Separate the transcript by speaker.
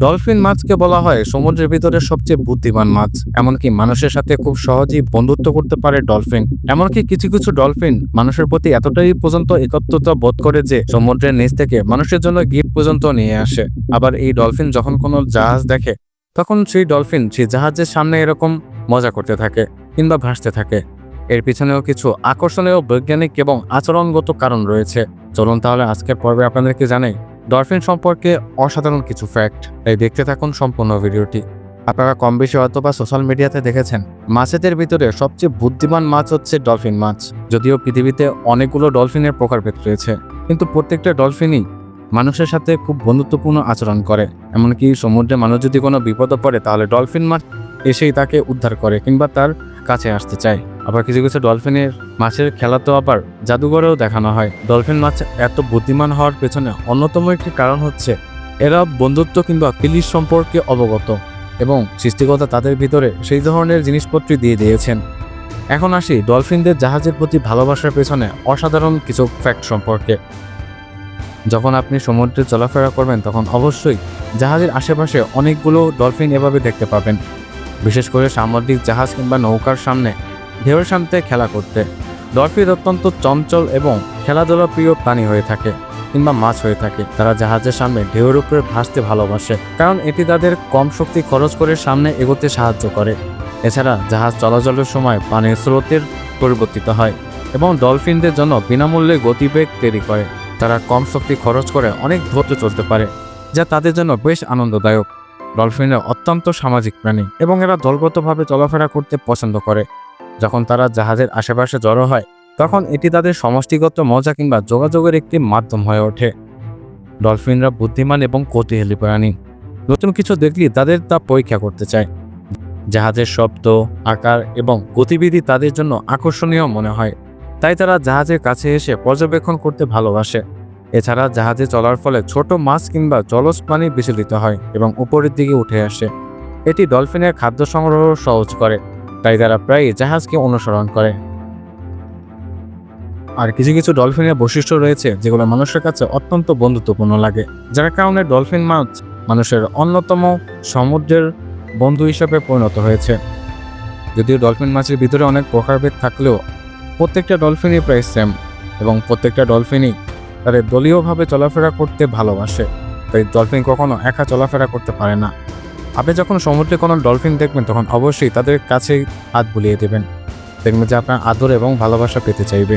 Speaker 1: Dolphin মাছকে বলা হয় সমুদ্রের ভিতরে সবচেয়ে বুদ্ধিমান মাছ। এমনকি মানুষের সাথে খুব সহজেই বন্ধুত্ব করতে পারে ডলফিন। এমনকি কিছু কিছু ডলফিন মানুষের প্রতি এতটাই পর্যন্ত একত্রতা বোধ করে যে সমুদ্রের নিচ থেকে মানুষের জন্য গিফট পর্যন্ত নিয়ে আসে। আবার এই ডলফিন যখন কোনো জাহাজ দেখে তখন সেই ডলফিন সেই জাহাজের সামনে এরকম মজা করতে থাকে কিংবা ভাসতে থাকে। এর পিছনেও কিছু আকর্ষণীয় বৈজ্ঞানিক এবং আচরণগত কারণ রয়েছে। চলুন তাহলে আজকের পর্বে আপনাদেরকে জানাই ডলফিন সম্পর্কে অসাধারণ কিছু ফ্যাক্ট। তাই দেখতে থাকুন সম্পূর্ণ ভিডিওটি। আপনারা কম বেশি হয়তোবা সোশ্যাল মিডিয়াতে দেখেছেন মাছেদের ভিতরে সবচেয়ে বুদ্ধিমান মাছ হচ্ছে ডলফিন মাছ। যদিও পৃথিবীতে অনেকগুলো ডলফিনের প্রকারভেদ রয়েছে, কিন্তু প্রত্যেকটা ডলফিনই মানুষের সাথে খুব বন্ধুত্বপূর্ণ আচরণ করে। এমনকি সমুদ্রে মানুষ যদি কোনো বিপদে পড়ে তাহলে ডলফিন মাছ এসেই তাকে উদ্ধার করে কিংবা তার কাছে আসতে চায়। আবার কিছু কিছু ডলফিনের মাছের খেলা তো আবার জাদুঘরেও দেখানো হয়। ডলফিন মাছ এত বুদ্ধিমান হওয়ার পেছনে অন্যতম একটি কারণ হচ্ছে এরা বন্ধুত্ব কিংবা ফিলিশ সম্পর্কে অবগত এবং সৃষ্টিকর্তা তাদের ভিতরে সেই ধরনের জিনিসপত্রই দিয়ে দিয়েছেন। এখন আসি ডলফিনদের জাহাজের প্রতি ভালোবাসার পেছনে অসাধারণ কিছু ফ্যাক্ট সম্পর্কে। যখন আপনি সমুদ্রে চলাফেরা করবেন তখন অবশ্যই জাহাজের আশেপাশে অনেকগুলো ডলফিন এভাবে দেখতে পাবেন, বিশেষ করে সামুদ্রিক জাহাজ কিংবা নৌকার সামনে ঢেউয়ের সাথে খেলা করতে। ডলফিন অত্যন্ত চঞ্চল এবং খেলাধুলা প্রিয় প্রাণী হয়ে থাকে কিংবা মাছ হয়ে থাকে। তারা জাহাজের সামনে ঢেউয়ের উপরে ভাসতে ভালোবাসে, কারণ এটি তাদের কম শক্তি খরচ করে সামনে এগোতে সাহায্য করে। এছাড়া জাহাজ চলাচলের সময় পানির স্রোতের পরিবর্তিত হয় এবং ডলফিনদের জন্য বিনামূল্যে গতিবেগ তৈরি করে। তারা কম শক্তি খরচ করে অনেক ধৈর্য চলতে পারে, যা তাদের জন্য বেশ আনন্দদায়ক। ডলফিনরা অত্যন্ত সামাজিক প্রাণী এবং এরা দলগতভাবে চলাফেরা করতে পছন্দ করে। যখন তারা জাহাজের আশেপাশে জড়ো হয় তখন এটি তাদের সমষ্টিগত মজা কিংবা যোগাযোগের একটি মাধ্যম হয়ে ওঠে। ডলফিনরা বুদ্ধিমান এবং কৌতূহলী প্রাণী। নতুন কিছু দেখলে তাদের তা পরীক্ষা করতে চায়। জাহাজের শব্দ, আকার এবং গতিবিধি তাদের জন্য আকর্ষণীয় মনে হয়, তাই তারা জাহাজের কাছে এসে পর্যবেক্ষণ করতে ভালোবাসে। এছাড়া জাহাজে চলার ফলে ছোট মাছ কিংবা জলজ প্রাণী বিচলিত হয় এবং উপরের দিকে উঠে আসে। এটি ডলফিনের খাদ্য সংগ্রহ সহজ করে, তাই তারা প্রায়ই জাহাজকে অনুসরণ করে। আর কিছু কিছু ডলফিনের বৈশিষ্ট্য রয়েছে যেগুলো মানুষের কাছে অত্যন্ত বন্ধুত্বপূর্ণ লাগে, যার কারণে ডলফিন মাছ মানুষের অন্যতম সমুদ্রের বন্ধু হিসেবে পরিণত হয়েছে। যদিও ডলফিন মাছের ভিতরে অনেক প্রকারভেদ থাকলেও প্রত্যেকটা ডলফিনই প্রায় সেম এবং প্রত্যেকটা ডলফিনই তাদের দলীয়ভাবে চলাফেরা করতে ভালোবাসে। তাই ডলফিন কখনো একা চলাফেরা করতে পারে না। আপনি যখন সমুদ্রে কোনো ডলফিন দেখবেন তখন অবশ্যই তাদের কাছেই হাত বুলিয়ে দেবেন, দেখবেন যে আপনার আদর এবং ভালোবাসা পেতে চাইবে।